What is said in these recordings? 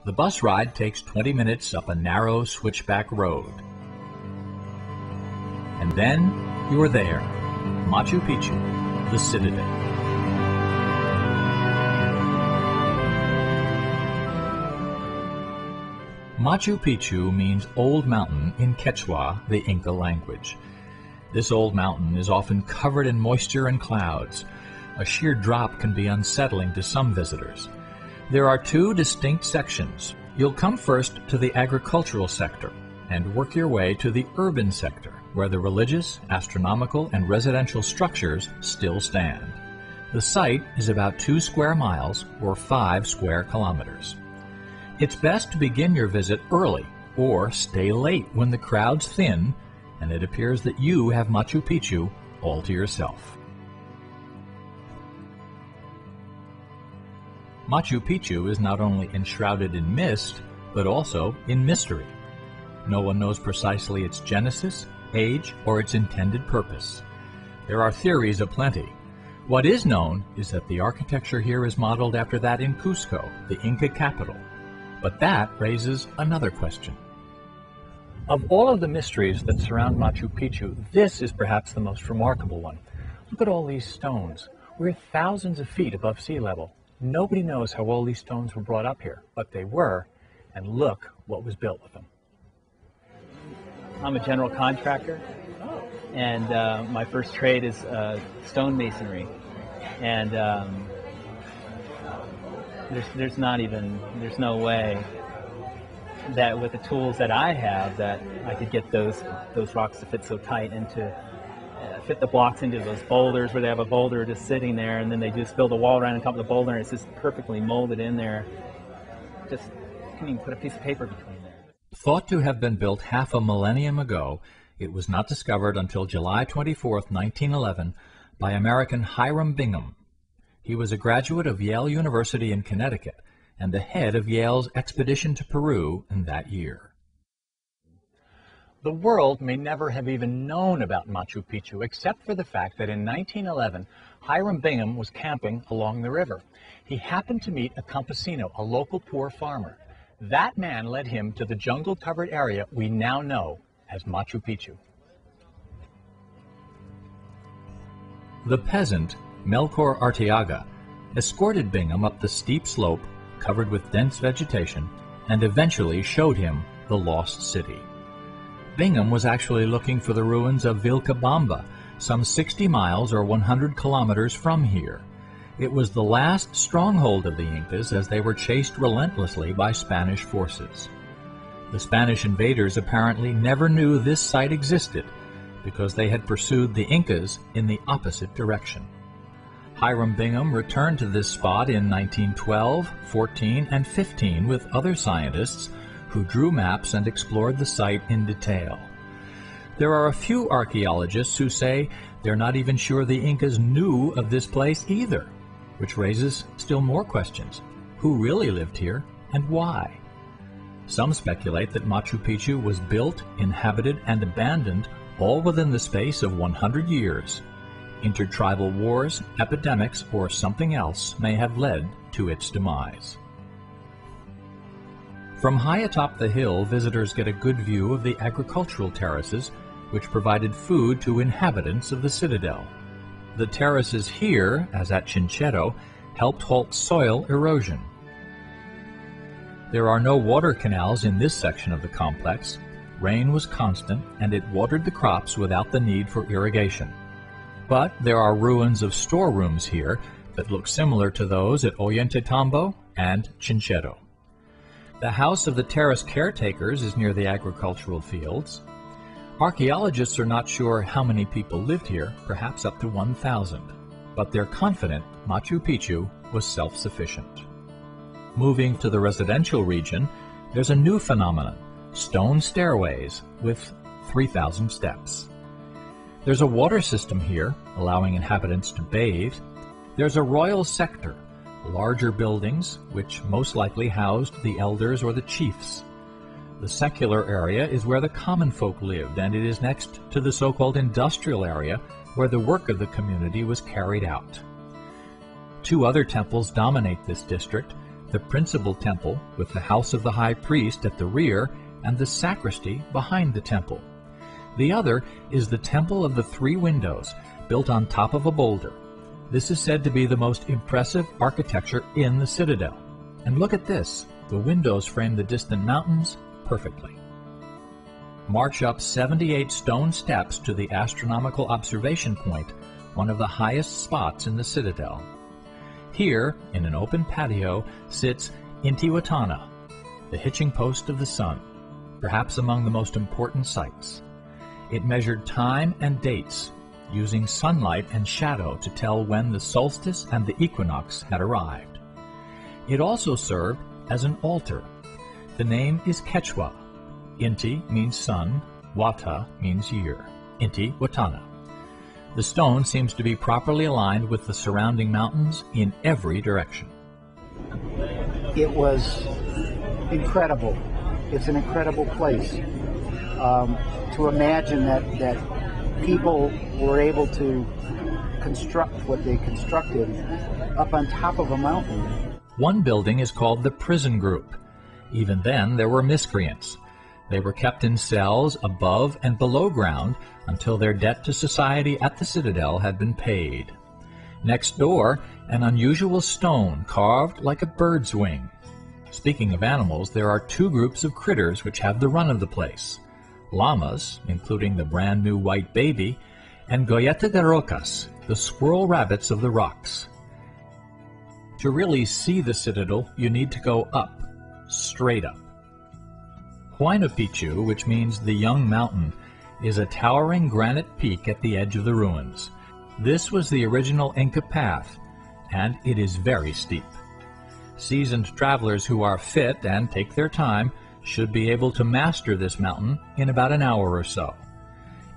The bus ride takes 20 minutes up a narrow switchback road. And then you are there, Machu Picchu, the citadel. Machu Picchu means Old Mountain in Quechua, the Inca language. This old mountain is often covered in moisture and clouds. A sheer drop can be unsettling to some visitors. There are two distinct sections. You'll come first to the agricultural sector and work your way to the urban sector, where the religious, astronomical, and residential structures still stand. The site is about 2 square miles or 5 square kilometers. It's best to begin your visit early or stay late when the crowds thin and it appears that you have Machu Picchu all to yourself. Machu Picchu is not only enshrouded in mist, but also in mystery. No one knows precisely its genesis, age, or its intended purpose. There are theories aplenty. What is known is that the architecture here is modeled after that in Cusco, the Inca capital. But that raises another question. Of all of the mysteries that surround Machu Picchu, this is perhaps the most remarkable one. Look at all these stones. We're thousands of feet above sea level. Nobody knows how all these stones were brought up here, but they were, and look what was built with them. I'm a general contractor, and my first trade is stone masonry. And there's no way that with the tools that I have that I could get those rocks to fit so tight and to fit the blocks into those boulders where they have a boulder just sitting there and then they just build a wall around on top of the boulder and it's just perfectly molded in there. Just can't even put a piece of paper between there. Thought to have been built half a millennium ago, it was not discovered until July 24, 1911 by American Hiram Bingham. He was a graduate of Yale University in Connecticut and the head of Yale's expedition to Peru in that year. The world may never have even known about Machu Picchu except for the fact that in 1911, Hiram Bingham was camping along the river. He happened to meet a campesino, a local poor farmer. That man led him to the jungle-covered area we now know as Machu Picchu. The peasant, Melchor Arteaga, escorted Bingham up the steep slope covered with dense vegetation and eventually showed him the lost city. Bingham was actually looking for the ruins of Vilcabamba, some 60 miles or 100 kilometers from here. It was the last stronghold of the Incas as they were chased relentlessly by Spanish forces. The Spanish invaders apparently never knew this site existed because they had pursued the Incas in the opposite direction. Hiram Bingham returned to this spot in 1912, 14, and 15 with other scientists who drew maps and explored the site in detail. There are a few archaeologists who say they're not even sure the Incas knew of this place either, which raises still more questions. Who really lived here and why? Some speculate that Machu Picchu was built, inhabited, and abandoned all within the space of 100 years. Intertribal wars, epidemics, or something else may have led to its demise. From high atop the hill, visitors get a good view of the agricultural terraces, which provided food to inhabitants of the citadel. The terraces here, as at Chinchero, helped halt soil erosion. There are no water canals in this section of the complex. Rain was constant, and it watered the crops without the need for irrigation. But there are ruins of storerooms here that look similar to those at Ollantaytambo and Chinchero. The house of the terrace caretakers is near the agricultural fields. Archaeologists are not sure how many people lived here, perhaps up to 1,000, but they're confident Machu Picchu was self-sufficient. Moving to the residential region, there's a new phenomenon, stone stairways with 3,000 steps. There's a water system here, allowing inhabitants to bathe. There's a royal sector, larger buildings, which most likely housed the elders or the chiefs. The secular area is where the common folk lived, and it is next to the so-called industrial area where the work of the community was carried out. Two other temples dominate this district, the principal temple with the house of the high priest at the rear and the sacristy behind the temple. The other is the Temple of the Three Windows, built on top of a boulder. This is said to be the most impressive architecture in the citadel. And look at this, the windows frame the distant mountains perfectly. March up 78 stone steps to the astronomical observation point, one of the highest spots in the citadel. Here, in an open patio, sits Intihuatana, the hitching post of the sun, perhaps among the most important sights. It measured time and dates, using sunlight and shadow to tell when the solstice and the equinox had arrived. It also served as an altar. The name is Quechua. Inti means sun, Wata means year. Intihuatana. The stone seems to be properly aligned with the surrounding mountains in every direction. It was incredible. It's an incredible place. To imagine that people were able to construct what they constructed up on top of a mountain. One building is called the prison group. Even then, there were miscreants. They were kept in cells above and below ground until their debt to society at the citadel had been paid. Next door, an unusual stone carved like a bird's wing. Speaking of animals, there are two groups of critters which have the run of the place. Llamas, including the brand new white baby, and Goyeta de Rocas, the squirrel rabbits of the rocks. To really see the citadel, you need to go up, straight up. Huayna Picchu, which means the young mountain, is a towering granite peak at the edge of the ruins. This was the original Inca path, and it is very steep. Seasoned travelers who are fit and take their time should be able to master this mountain in about an hour or so.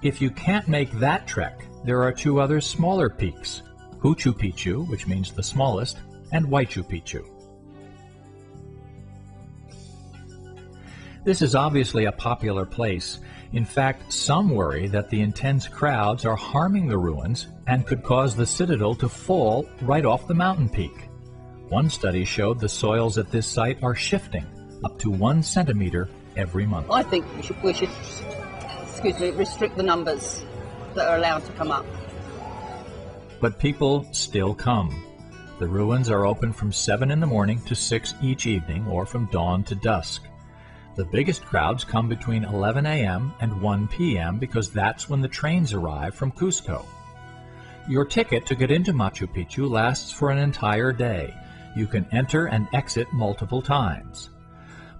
If you can't make that trek, there are two other smaller peaks, Huchu Picchu, which means the smallest, and Huaychu Picchu. This is obviously a popular place. In fact, some worry that the intense crowds are harming the ruins and could cause the citadel to fall right off the mountain peak. One study showed the soils at this site are shifting up to 1 centimeter every month. I think we should restrict the numbers that are allowed to come up. But people still come. The ruins are open from 7 in the morning to 6 each evening, or from dawn to dusk. The biggest crowds come between 11 a.m. and 1 p.m. because that's when the trains arrive from Cusco. Your ticket to get into Machu Picchu lasts for an entire day. You can enter and exit multiple times.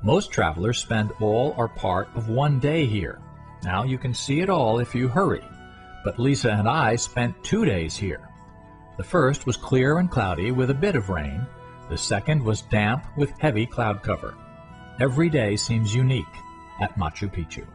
Most travelers spend all or part of 1 day here. Now you can see it all if you hurry, but Lisa and I spent 2 days here. The first was clear and cloudy with a bit of rain. The second was damp with heavy cloud cover. Every day seems unique at Machu Picchu.